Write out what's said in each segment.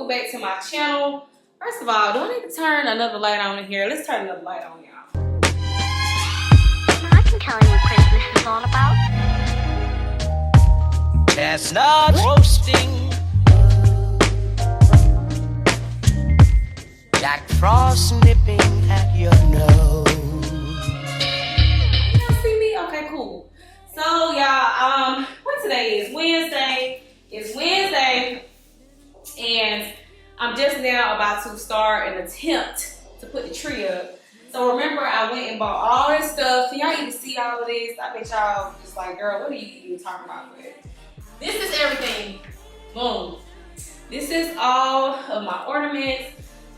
welcome back to my channel. First of all, do I need to turn another light on in here? Let's turn another light on, y'all. I can tell you what Christmas is all about. Chestnuts roasting, Jack Frost nipping at your nose. Y'all see me? Okay, cool. So y'all, what today is? Wednesday. It's Wednesday, and I'm just now about to start an attempt to put the tree up. So remember, I went and bought all this stuff. Can y'all even see all of this? I bet y'all just like, girl, what are you even talking about? But this is everything. Boom. This is all of my ornaments.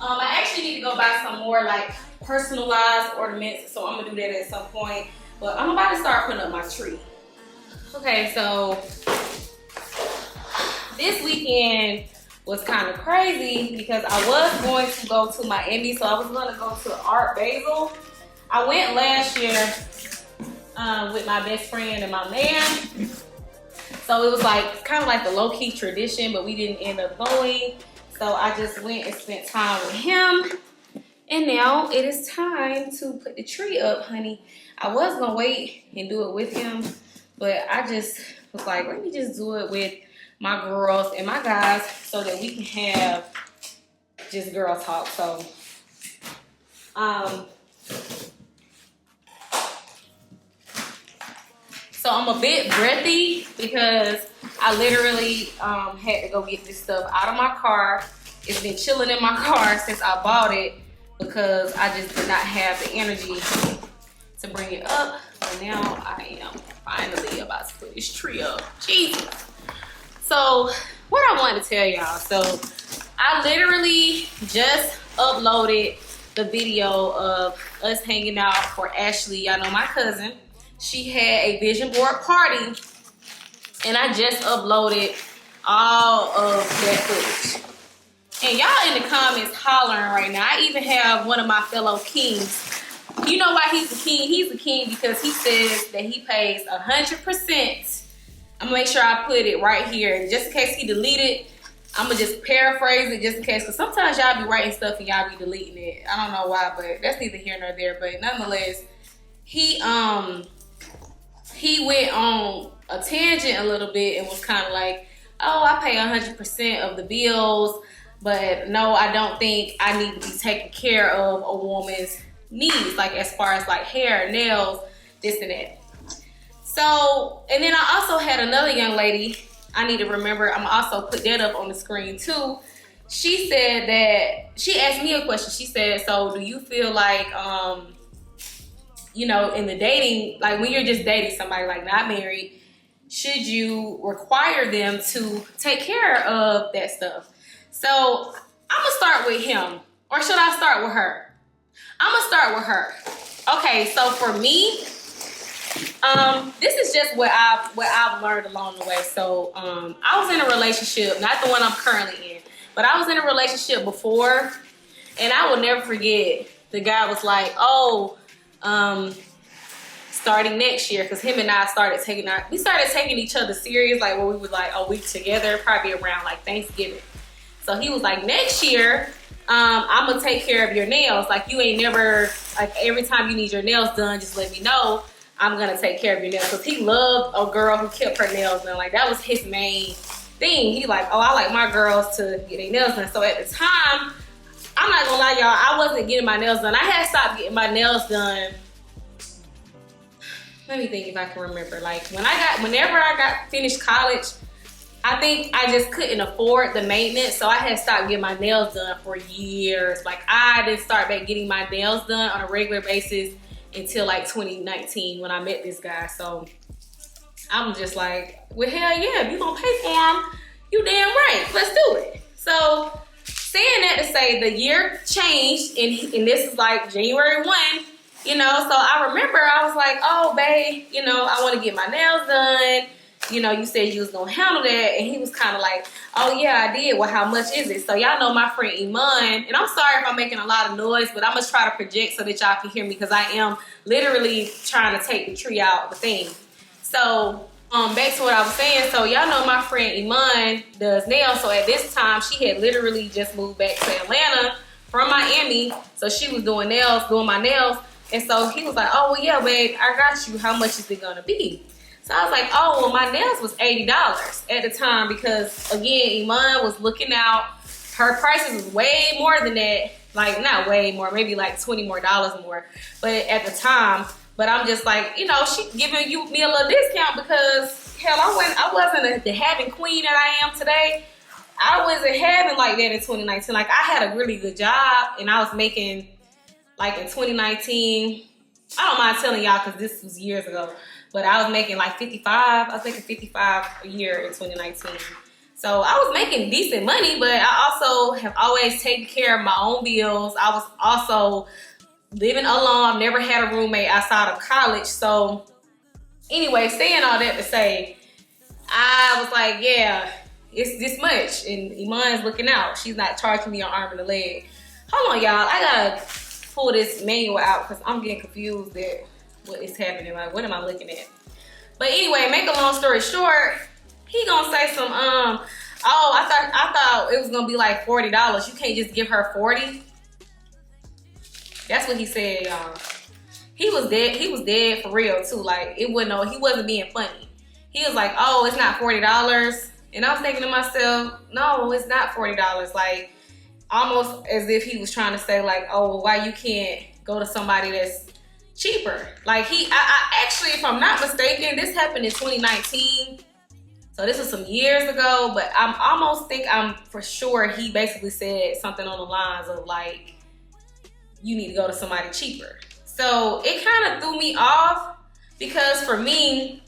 I actually need to go buy some more like personalized ornaments, so I'm gonna do that at some point. But I'm about to start putting up my tree. Okay, so this weekend was kind of crazy because I was going to go to Miami, so I was going to go to Art Basel. I went last year with my best friend and my man. So it was like kind of like a low-key tradition, but we didn't end up going. So I just went and spent time with him. And now it is time to put the tree up, honey. I was gonna wait and do it with him, but I just was like, let me just do it with my girls and my guys so that we can have just girl talk. So I'm a bit breathy because I literally had to go get this stuff out of my car. It's been chilling in my car since I bought it because I just did not have the energy to bring it up. But now I am finally about to put this tree up. Jesus. So what I wanted to tell y'all, so I literally just uploaded the video of us hanging out for Ashley. Y'all know my cousin. She had a vision board party, and I just uploaded all of that footage. And y'all in the comments hollering right now. I even have one of my fellow kings. You know why he's the king? He's the king because he says that he pays 100%. I'm gonna make sure I put it right here. And just in case he deleted, I'm gonna just paraphrase it just in case. Because sometimes y'all be writing stuff and y'all be deleting it. I don't know why, but that's neither here nor there. But nonetheless, he went on a tangent a little bit and was kind of like, oh, I pay 100% of the bills, but no, I don't think I need to be taking care of a woman's needs, like as far as like hair, nails, this and that. So, and then I also had another young lady, I need to remember, I'm also put that up on the screen too. She said that, she asked me a question. She said, so do you feel like, you know, in the dating, like when you're just dating somebody, like not married, should you require them to take care of that stuff? So I'm gonna start with him, or should I start with her? I'm gonna start with her. Okay, so for me, this is just what I've learned along the way. So I was in a relationship, not the one I'm currently in, but I was in a relationship before, and I will never forget. The guy was like, "Oh, starting next year," because him and I started taking each other serious, like when we were like a week together, probably around like Thanksgiving. So he was like, next year, I'm gonna take care of your nails. Like you ain't never, like every time you need your nails done, just let me know. I'm gonna take care of your nails. Because he loved a girl who kept her nails done. Like that was his main thing. He like, oh, I like my girls to get their nails done. So at the time, I'm not gonna lie, y'all, I wasn't getting my nails done. I had stopped getting my nails done. Let me think if I can remember. Like whenever I got finished college, I think I just couldn't afford the maintenance. So I had stopped getting my nails done for years. Like I didn't start back getting my nails done on a regular basis until like 2019 when I met this guy. So I'm just like, well, hell yeah, if you gonna pay for them, you damn right, let's do it. So saying that to say the year changed, and this is like January 1, you know, so I remember I was like, oh, babe, you know, I want to get my nails done. You know, you said you was going to handle that. And he was kind of like, oh, yeah, I did. Well, how much is it? So y'all know my friend Iman. And I'm sorry if I'm making a lot of noise, but I'm going to try to project so that y'all can hear me because I am literally trying to take the tree out of the thing. So Back to what I was saying. So y'all know my friend Iman does nails. So at this time, she had literally just moved back to Atlanta from Miami. So she was doing my nails. And so he was like, oh, well, yeah, babe, I got you. How much is it gonna be? So I was like, oh, well, my nails was $80 at the time because, again, Iman was looking out. Her prices was way more than that. Like, not way more, maybe like $20 more more. But at the time, but I'm just like, you know, she giving me a little discount because, hell, I wasn't the having queen that I am today. I wasn't having like that in 2019. Like, I had a really good job, and I was making, like, in 2019, I don't mind telling y'all because this was years ago, but I was making like 55. I was making 55 a year in 2019. So I was making decent money, but I also have always taken care of my own bills. I was also living alone. I've never had a roommate outside of college. So anyway, saying all that to say, I was like, yeah, it's this much. And Iman's looking out. She's not charging me an arm and a leg. Hold on, y'all. I gotta pull this manual out because I'm getting confused at what is happening. Like, what am I looking at? But anyway, make a long story short, he gonna say some, oh, I thought it was gonna be like $40. You can't just give her 40. That's what he said, y'all. He was dead for real too. Like, he wasn't being funny. He was like, oh, it's not $40. And I was thinking to myself, no, it's not $40. Like, almost as if he was trying to say like, oh, well, why you can't go to somebody that's cheaper? Like, I actually, if I'm not mistaken, this happened in 2019. So this was some years ago, but I'm for sure he basically said something on the lines of like, you need to go to somebody cheaper. So it kind of threw me off because for me,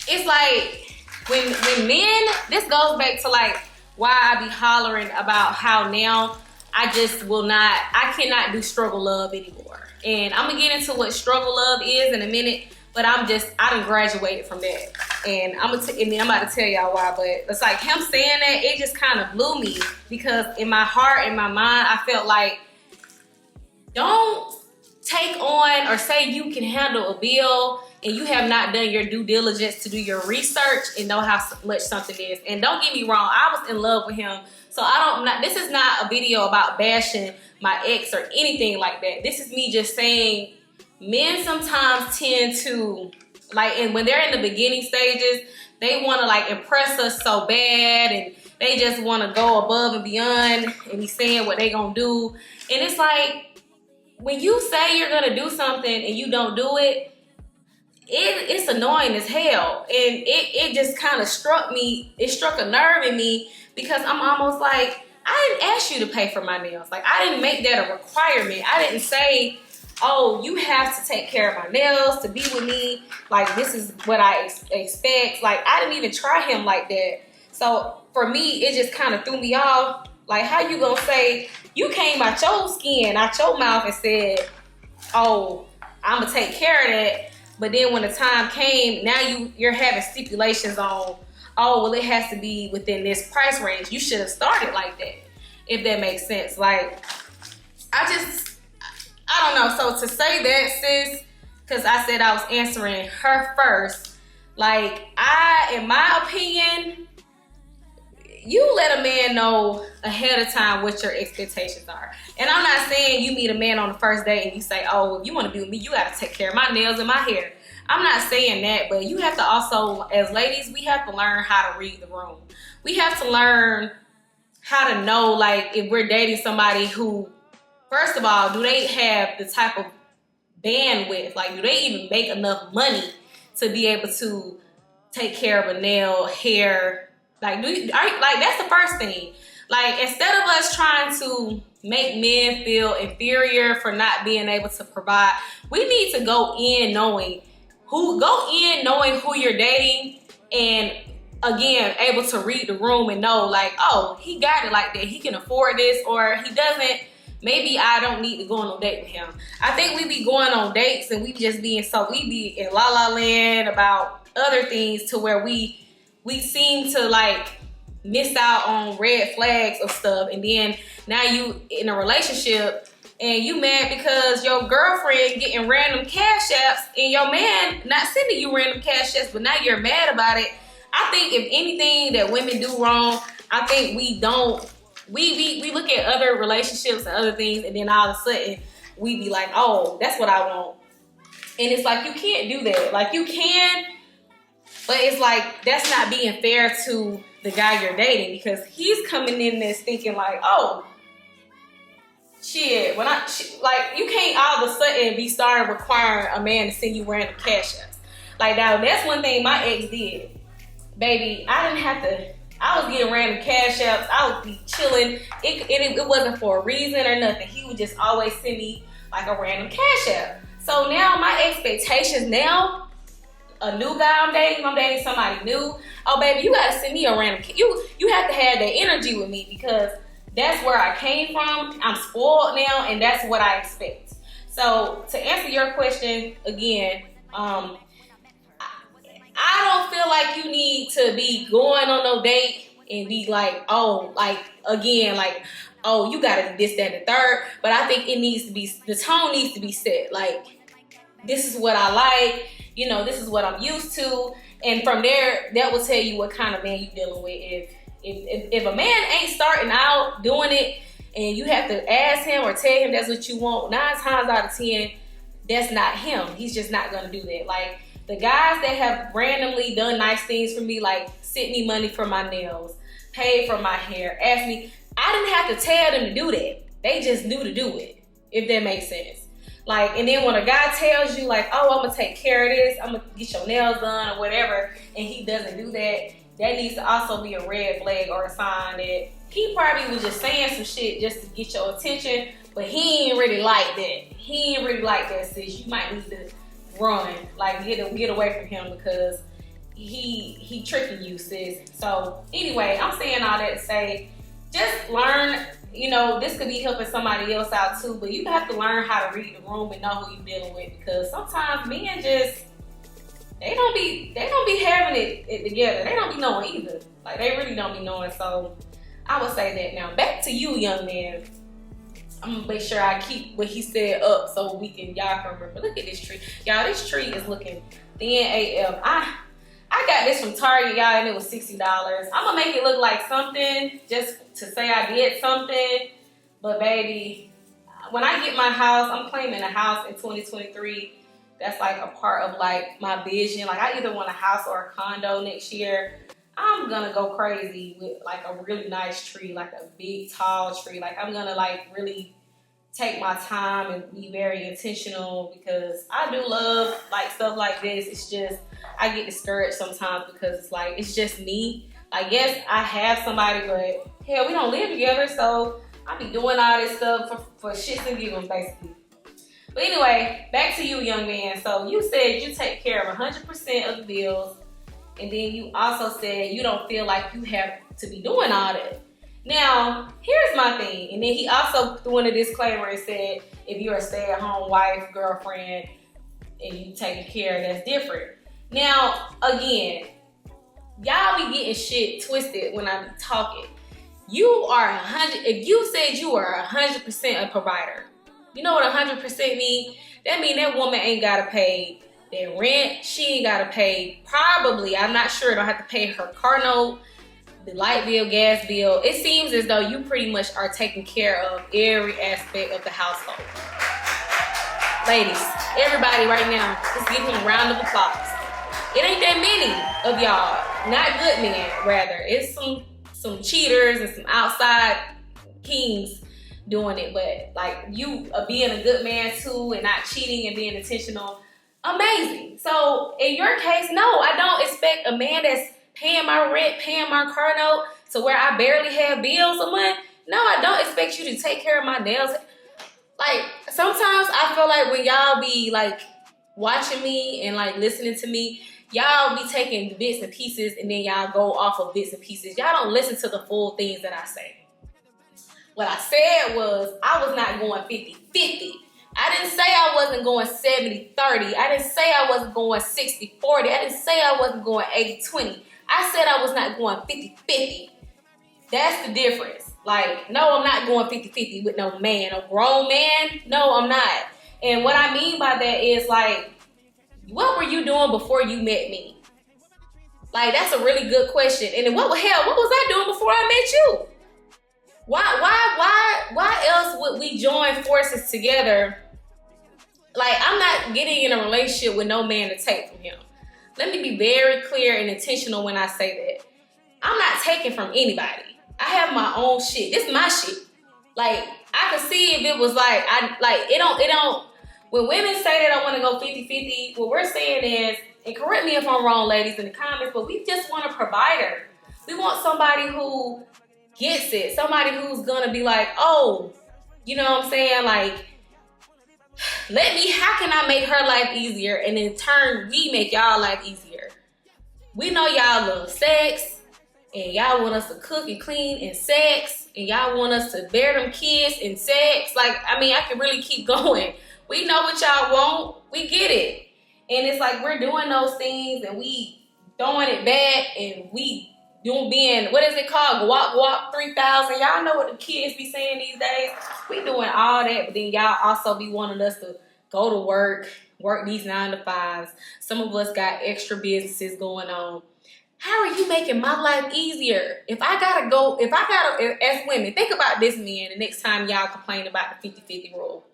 it's like when men, this goes back to like why I be hollering about how now I cannot do struggle love anymore. And I'm gonna get into what struggle love is in a minute, but I done graduated from that. And I'm about to tell y'all why, but it's like him saying that, it just kind of blew me because in my heart, in my mind, I felt like, don't take on or say you can handle a bill and you have not done your due diligence to do your research and know how much something is. And don't get me wrong, I was in love with him. So this is not a video about bashing my ex or anything like that. This is me just saying men sometimes tend to, like, and when they're in the beginning stages, they want to like impress us so bad and they just want to go above and beyond and be saying what they gonna do. And it's like, when you say you're gonna do something and you don't do it, it's annoying as hell. And it just kind of struck me, it struck a nerve in me because I'm almost like, I didn't ask you to pay for my nails. Like, I didn't make that a requirement. I didn't say, oh, you have to take care of my nails to be with me. Like, this is what I expect. Like, I didn't even try him like that. So for me, it just kind of threw me off. Like, how you gonna say, you came out your skin, out your mouth and said, oh, I'm gonna take care of that. But then when the time came, now you're having stipulations on, oh, well, it has to be within this price range. You should have started like that, if that makes sense. Like, I don't know. So to say that, sis, because I said I was answering her first, like, in my opinion, you let a man know ahead of time what your expectations are. And I'm not saying you meet a man on the first date and you say, oh, if you want to be with me, you got to take care of my nails and my hair. I'm not saying that, but you have to also, as ladies, we have to learn how to read the room. We have to learn how to know, like, if we're dating somebody who, first of all, do they have the type of bandwidth? Like, do they even make enough money to be able to take care of a nail, hair? Like, that's the first thing. Like, instead of us trying to make men feel inferior for not being able to provide, we need to go in knowing who you're dating, and again, able to read the room and know, like, oh, he got it like that. He can afford this, or he doesn't. Maybe I don't need to go on a date with him. I think we be going on dates and we be in la la land about other things to where we seem to like miss out on red flags of stuff. And then now you in a relationship and you mad because your girlfriend getting random cash apps and your man not sending you random cash apps, but now you're mad about it. I think if anything that women do wrong, I think we look at other relationships and other things, and then all of a sudden we be like, oh, that's what I want. And it's like, you can't do that. Like, you can, but it's like, that's not being fair to the guy you're dating, because he's coming in this thinking like, oh, shit, like, you can't all of a sudden be starting requiring a man to send you random cash apps. Like, now, that's one thing my ex did. Baby, I didn't have to, I was getting random cash apps. I would be chilling. It wasn't for a reason or nothing. He would just always send me like a random cash app. So now my expectations now, a new guy I'm dating somebody new. Oh, baby, you gotta send me a random, you have to have that energy with me, because that's where I came from. I'm spoiled now, and that's what I expect. So to answer your question again, I don't feel like you need to be going on no date and be like, oh, like, again, like, oh, you gotta do this, that, and the third. But I think it needs to be, the tone needs to be set. Like, this is what I like, you know, this is what I'm used to. And from there, that will tell you what kind of man you're dealing with. If a man ain't starting out doing it, and you have to ask him or tell him that's what you want, 9 times out of 10, that's not him. He's just not gonna do that. Like, the guys that have randomly done nice things for me, like sent me money for my nails, paid for my hair, asked me, I didn't have to tell them to do that. They just knew to do it, if that makes sense. Like, and then when a guy tells you like, oh, I'm gonna take care of this, I'm gonna get your nails done or whatever, and he doesn't do that, that needs to also be a red flag or a sign that he probably was just saying some shit just to get your attention, but he ain't really like that. He ain't really like that, sis. You might need to run, like get away from him, because he tricking you, sis. So anyway, I'm saying all that to say, just learn, you know, this could be helping somebody else out too, but you have to learn how to read the room and know who you're dealing with, because sometimes men just, they don't be having it together. They don't be knowing either. Like, they really don't be knowing. So I would say that. Now back to you, young man. I'm gonna make sure I keep what he said up so y'all can remember. Look at this tree. Y'all, this tree is looking thin AF. I got this from Target, y'all, and it was $60. I'm gonna make it look like something just to say I did something. But baby, when I get my house, I'm claiming a house in 2023. That's like a part of like my vision. Like, I either want a house or a condo next year. I'm gonna go crazy with like a really nice tree, like a big tall tree. Like, I'm gonna like really take my time and be very intentional, because I do love like stuff like this. It's just, I get discouraged sometimes because it's like, it's just me. Like, yes, I have somebody, but hell, we don't live together, so I be doing all this stuff for shits and giggles, basically. But anyway, back to you, young man. So you said you take care of 100% of the bills, and then you also said you don't feel like you have to be doing all that. Now, here's my thing. And then he also threw in a disclaimer and said, if you're a stay-at-home wife, girlfriend, and you taking care, that's different. Now, again, y'all be getting shit twisted when I'm talking. You are 100, if you said you are 100% a provider, you know what 100% mean? That mean that woman ain't gotta pay their rent. She ain't gotta pay, probably, I'm not sure, don't have to pay her car note, the light bill, gas bill. It seems as though you pretty much are taking care of every aspect of the household. Ladies, everybody right now, just give him a round of applause. It ain't that many of y'all, not good men, rather. It's some cheaters and some outside kings doing it, but like you being a good man too and not cheating and being intentional, amazing. So in your case, no, I don't expect a man that's paying my rent, paying my car note to where I barely have bills a month. No, I don't expect you to take care of my nails. Like, sometimes I feel like when y'all be like watching me and like listening to me, y'all be taking bits and pieces and then y'all go off of bits and pieces. Y'all don't listen to the full things that I say. What I said was I was not going 50-50. I didn't say I wasn't going 70-30. I didn't say I wasn't going 60-40. I didn't say I wasn't going 80-20. I said I was not going 50-50. That's the difference. Like, no, I'm not going 50-50 with no man, a grown man. No, I'm not. And what I mean by that is like, what were you doing before you met me? Like, that's a really good question. And then what was I doing before I met you? Why else would we join forces together? Like, I'm not getting in a relationship with no man to take from him. Let me be very clear and intentional when I say that. I'm not taking from anybody. I have my own shit. This is my shit. Like, I could see if it was like, it don't, when women say that I want to go 50-50, what we're saying is, and correct me if I'm wrong, ladies, in the comments, but we just want a provider. We want somebody who gets it. Somebody who's going to be like, oh, you know what I'm saying? Like, how can I make her life easier? And in turn, we make y'all life easier. We know y'all love sex, and y'all want us to cook and clean and sex, and y'all want us to bear them kids and sex. Like, I mean, I can really keep going. We know what y'all want. We get it. And it's like we're doing those things and we throwing it back and we being, what is it called? Guap 3000. Y'all know what the kids be saying these days. We doing all that, but then y'all also be wanting us to go to work these 9 to 5s. Some of us got extra businesses going on. How are you making my life easier? As women, think about this, men, the next time y'all complain about the 50-50 rule.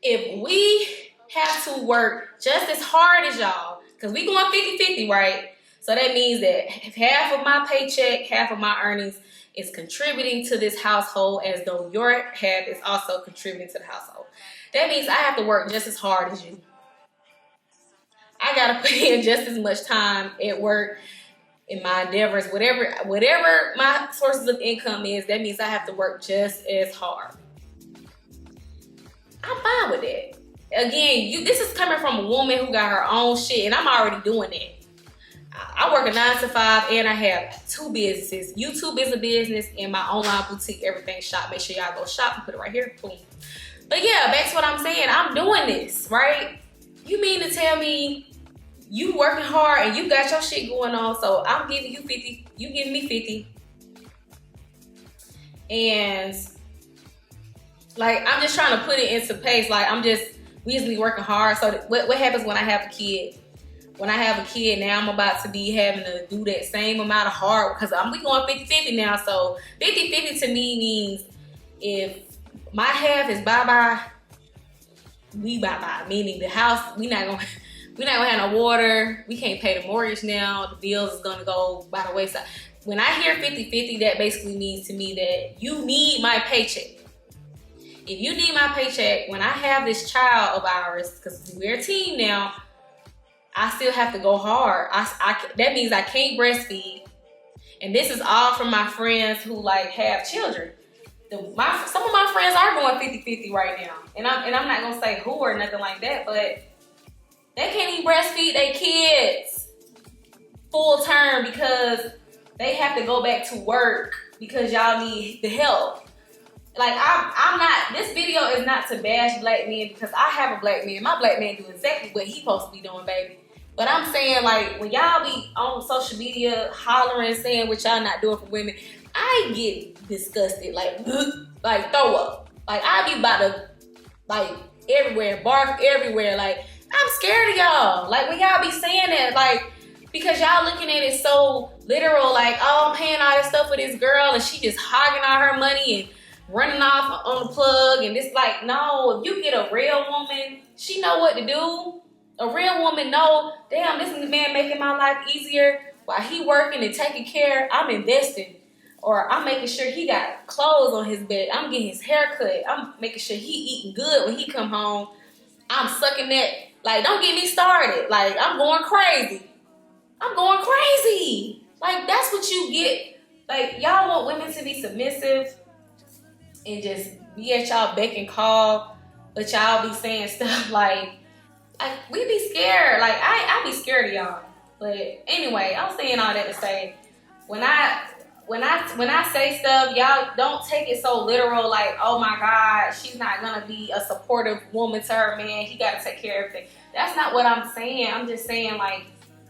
If we have to work just as hard as y'all, because we going 50-50, right? So that means that half of my paycheck, half of my earnings is contributing to this household as though your half is also contributing to the household. That means I have to work just as hard as you. I gotta put in just as much time at work in my endeavors, whatever my sources of income is, that means I have to work just as hard. I'm fine with that. Again, this is coming from a woman who got her own shit, and I'm already doing that. I work a 9 to 5, and I have 2 businesses. YouTube is a business, and my online boutique, Everything Shop. Make sure y'all go shop and put it right here. Boom. But yeah, back to what I'm saying. I'm doing this, right? You mean to tell me you working hard and you got your shit going on, so I'm giving you 50, you giving me 50. And like, I'm just trying to put it into pace. Like, we just be working hard. So what happens when I have a kid? When I have a kid now, I'm about to be having to do that same amount of hard, because we going 50-50 now. So 50-50 to me means if my half is bye-bye, we bye-bye. Meaning the house, we're not gonna have no water. We can't pay the mortgage now. The bills is gonna go by the wayside. When I hear 50-50, that basically means to me that you need my paycheck. If you need my paycheck, when I have this child of ours, because we're a team now, I still have to go hard. That means I can't breastfeed. And this is all from my friends who like have children. Some of my friends are going 50-50 right now. And I'm not gonna say who or nothing like that, but they can't even breastfeed their kids full term because they have to go back to work because y'all need the help. Like, I'm not, this video is not to bash black men because I have a black man. My black man do exactly what he supposed to be doing, baby. But I'm saying, like, when y'all be on social media hollering, saying what y'all not doing for women, I get disgusted, like throw up. Like, I be about to, like, everywhere, bark everywhere. Like, I'm scared of y'all. Like, when y'all be saying that, like, because y'all looking at it so literal, like, oh, I'm paying all this stuff for this girl and she just hogging all her money and running off on the plug. And it's like, no, if you get a real woman, she know what to do. A real woman know, damn, this is the man making my life easier while he working and taking care. I'm investing. Or I'm making sure he got clothes on his bed. I'm getting his hair cut. I'm making sure he eating good when he come home. I'm sucking that. Like, don't get me started. Like, I'm going crazy. I'm going crazy. Like, that's what you get. Like, y'all want women to be submissive and just be at y'all beck and call, but y'all be saying stuff like we be scared. Like, I be scared of y'all. But anyway, I'm saying all that to say, when I say stuff, y'all don't take it so literal, like, oh my God, she's not gonna be a supportive woman to her man. He gotta take care of everything. That's not what I'm saying. I'm just saying, like,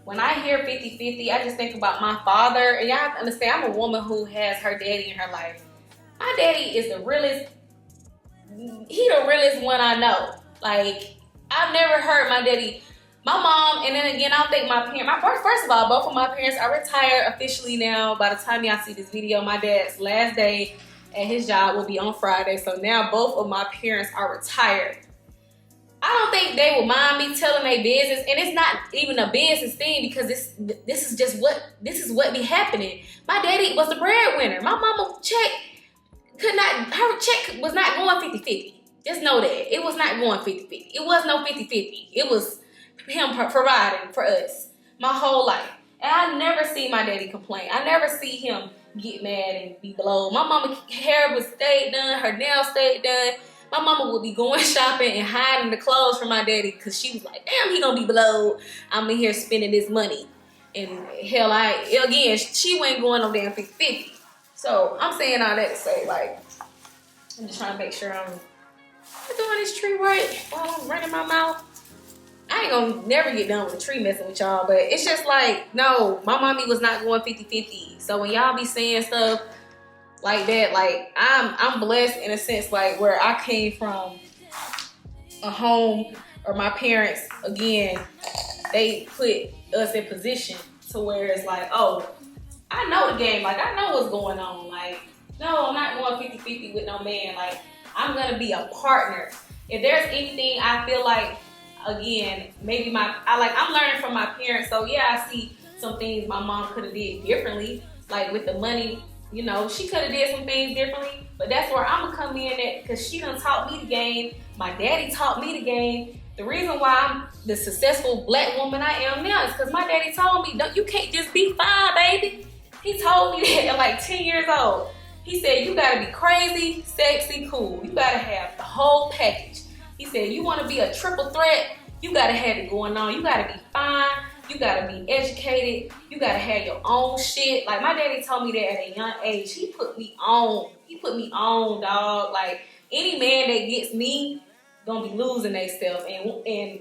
when I hear 50-50, I just think about my father. And y'all have to understand, I'm a woman who has her daddy in her life. My daddy is the realest. He the realest one I know. Like, I've never heard my daddy, my mom, and then again, I don't think my parents, first of all, both of my parents are retired officially now. By the time y'all see this video, my dad's last day at his job will be on Friday. So now both of my parents are retired. I don't think they would mind me telling their business, and it's not even a business thing because this is what be happening. My daddy was the breadwinner. My mama her check was not going 50-50. Just know that. It was not going 50-50. It was no 50-50. It was him providing for us my whole life. And I never see my daddy complain. I never see him get mad and be blown. My mama's hair was stayed done. Her nails stayed done. My mama would be going shopping and hiding the clothes from my daddy because she was like, damn, he gonna be blowed. I'm in here spending this money. And hell, she wasn't going no damn 50-50. So I'm saying all that to say, like, I'm just trying to make sure I'm doing this tree right while I'm running my mouth. I ain't gonna never get done with the tree messing with y'all, but it's just like, no, my mommy was not going 50-50. So when y'all be saying stuff like that, like, I'm blessed in a sense, like, where I came from a home, or my parents, again, they put us in position to where it's like, oh, I know the game, like, I know what's going on. Like, no, I'm not going 50-50 with no man. Like, I'm gonna be a partner. If there's anything I feel like, again, maybe I'm learning from my parents. So yeah, I see some things my mom could have did differently, like with the money. You know, she could have did some things differently, but that's where I'm gonna come in at, because she done taught me the game. My daddy taught me the game. The reason why I'm the successful black woman I am now is because my daddy told me, you can't just be fine, baby. He told me that at like 10 years old. He said, you gotta be crazy, sexy, cool. You gotta have the whole package. He said, you wanna be a triple threat, you gotta have it going on. You gotta be fine, you gotta be educated, you gotta have your own shit. Like, my daddy told me that at a young age. He put me on. He put me on, dog. Like, any man that gets me gonna be losing themselves. And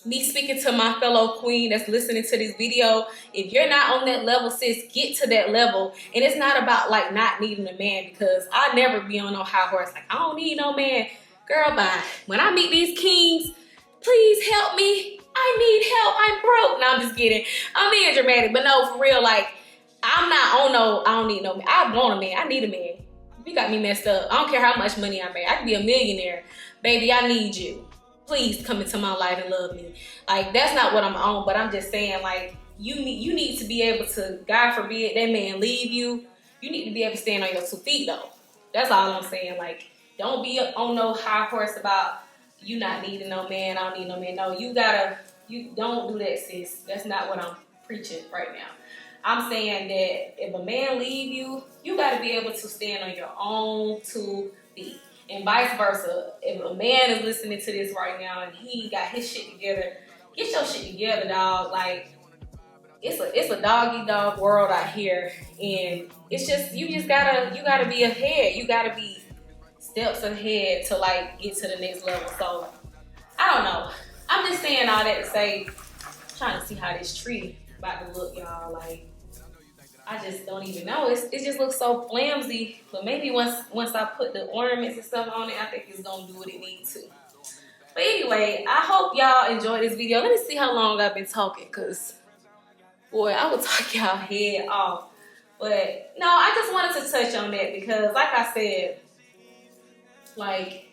me speaking to my fellow queen that's listening to this video, if you're not on that level, sis, get to that level. And it's not about, like, not needing a man, because I never be on no high horse. Like, I don't need no man. Girl, bye. When I meet these kings, please help me. I need help. I'm broke. No, I'm just kidding. I'm being dramatic. But no, for real, like, I'm not on no, I don't need no man. I want a man. I need a man. You got me messed up. I don't care how much money I make. I could be a millionaire. Baby, I need you. Please come into my life and love me. Like, that's not what I'm on, but I'm just saying, like, you need to be able to, God forbid, that man leave you. You need to be able to stand on your 2 feet, though. That's all I'm saying. Like, don't be on no high horse about you not needing no man. I don't need no man. No, you don't do that, sis. That's not what I'm preaching right now. I'm saying that if a man leave you, you got to be able to stand on your own 2 feet. And vice versa. If a man is listening to this right now and he got his shit together, get your shit together, dog. Like, it's a doggy dog world out here, and it's just you gotta be ahead. You gotta be steps ahead to, like, get to the next level. So I don't know. I'm just saying all that to say, trying to see how this tree about to look, y'all. Like, I just don't even know. It just looks so flimsy. But maybe once I put the ornaments and stuff on it, I think it's gonna do what it needs to. But anyway, I hope y'all enjoyed this video. Let me see how long I've been talking, because boy, I would talk y'all head off. But no, I just wanted to touch on that because, like I said, like,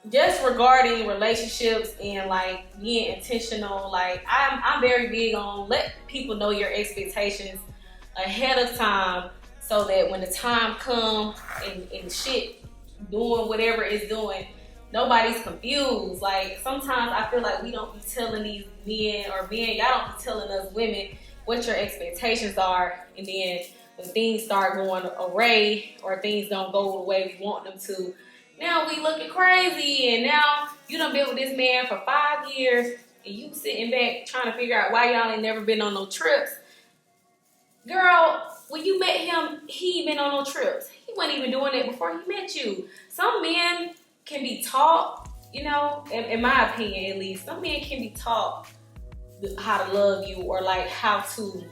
just regarding relationships and, like, being intentional, like, I'm very big on let people know your expectations ahead of time, so that when the time comes and shit doing whatever it's doing, nobody's confused. Like, sometimes I feel like we don't be telling these men, or men, y'all don't be telling us women what your expectations are, and then when things start going awry or things don't go the way we want them to, now we looking crazy. And now you done been with this man for 5 years and you sitting back trying to figure out why y'all ain't never been on no trips. Girl, when you met him, he ain't been on no trips. He wasn't even doing it before he met you. Some men can be taught, you know, in my opinion at least, some men can be taught how to love you, or like how to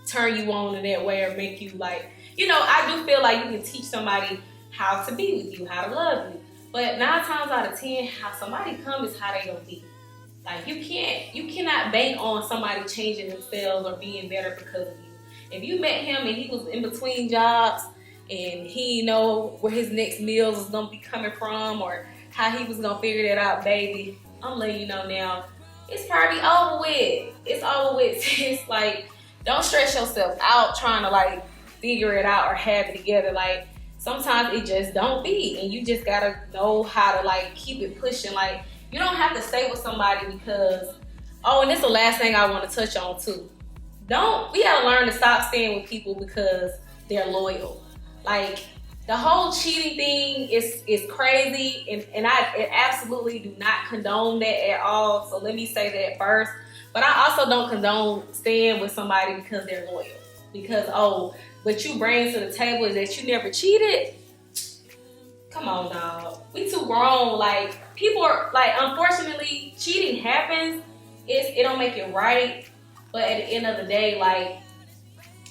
turn you on in that way, or make you like, you know, I do feel like you can teach somebody how to be with you, how to love you. But 9 times out of 10, how somebody comes is how they gonna be. Like you cannot bank on somebody changing themselves or being better because of you. If you met him and he was in between jobs and he know where his next meals is gonna be coming from or how he was gonna figure that out, baby, I'm letting you know now, it's probably over with. It's over with, sis. Like, don't stress yourself out trying to like figure it out or have it together. Like, sometimes it just don't be, and you just gotta know how to like keep it pushing. Like, you don't have to stay with somebody because, oh, and this is the last thing I want to touch on too. We gotta learn to stop staying with people because they're loyal. Like, the whole cheating thing is crazy, and I absolutely do not condone that at all. So let me say that first. But I also don't condone staying with somebody because they're loyal. Because, oh, what you bring to the table is that you never cheated. Come on, dog. We too grown. Like, people are, like, unfortunately, cheating happens. It don't make it right. But at the end of the day, like,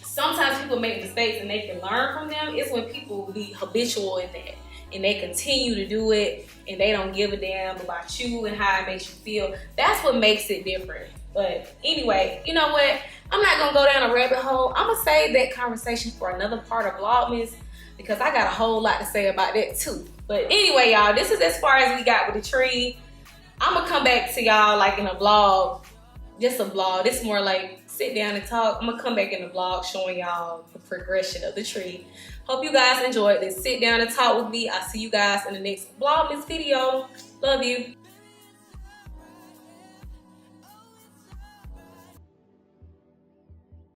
sometimes people make mistakes and they can learn from them. It's when people be habitual in that and they continue to do it and they don't give a damn about you and how it makes you feel. That's what makes it different. But anyway, you know what? I'm not gonna go down a rabbit hole. I'm gonna save that conversation for another part of Vlogmas because I got a whole lot to say about that too. But anyway, y'all, this is as far as we got with the tree. I'm gonna come back to y'all like in a vlog, just a vlog. This is more like sit down and talk. I'm gonna come back in the vlog showing y'all the progression of the tree. Hope you guys enjoyed this sit down and talk with me. I'll see you guys in the next Vlogmas video. Love you.